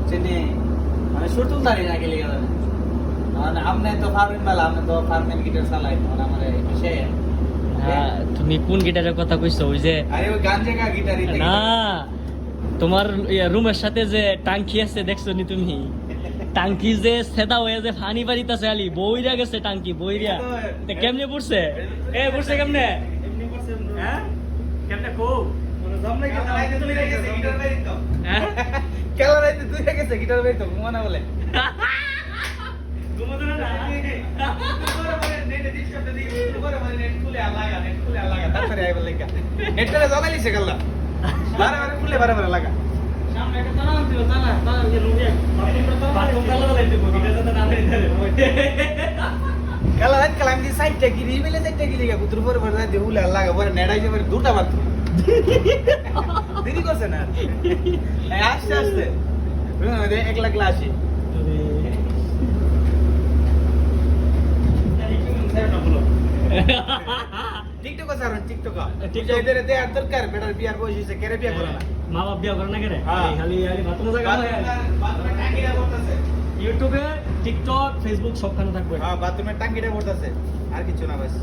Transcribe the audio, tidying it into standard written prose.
চিনি মানে সুতুল দাঁড়িয়ে না গেলে গেল মানে আপনি তো ফার্মিং বেলা আপনি তো ফার্মিং গিটার চালাই মানে আমার সে হ্যাঁ তুমি কোন গিটারের কথা কইছো ওই যে আরে ওই গাঞ্জে কা গিটারই না তোমার রুমের সাথে যে টাঙ্কি আছে দেখছো নি তুমি টাঙ্কি যে সেদা হয়ে যে ফানি বাড়িতেছে আলি বইরা গেছে টাঙ্কি বইরা কেমনে পড়ছে পড়ছে কেমনে এমনি করছে হ্যাঁ কেমনে খুব মানে জামলাই কেলা রাইতে তুই গেছে গিটার বাড়ি তো কেলা রাইতে তুই গেছে গিটার বাড়ি তো ঘুমানা বলে ঘুমোতো না নেটে ডিসকাউন্ট দিই পরে নেট খুলে লাগা তারপরে আইবা লাগা নেটটা জগাইলি সে গেল বারে খুলে বারে লাগা সামনে একটা তালা আনছিল তালা ওই যে রুমে বাথরুম তালা লাগাইতে গিটার তো না লাগাইতে কালা রাত কালা আমি সাইডটা কি রিমেলে সাইডটা কি লাগা কুতুর পরে পরে দে হুলে লাগা পরে নেড়াই যাবে দুটা বাথরুম দেরি করছে না আস্তে আস্তে একলা ক্লাসে টিকটক আছে টিকটক টিকটক এদের দে আর দরকার বেটার বিয়ার বয়স কেরে বিয়া করে না মা বাপ বিয়া করে না কেরে খালি বাথরুমে জায়গা বাথরুমে টাঙ্গিটা করতেছে ইউটিউবে টিকটক ফেসবুক সবখানে থাকবে হ্যাঁ বাথরুমে টাঙ্গিটা করতেছে আর কিছু না বাস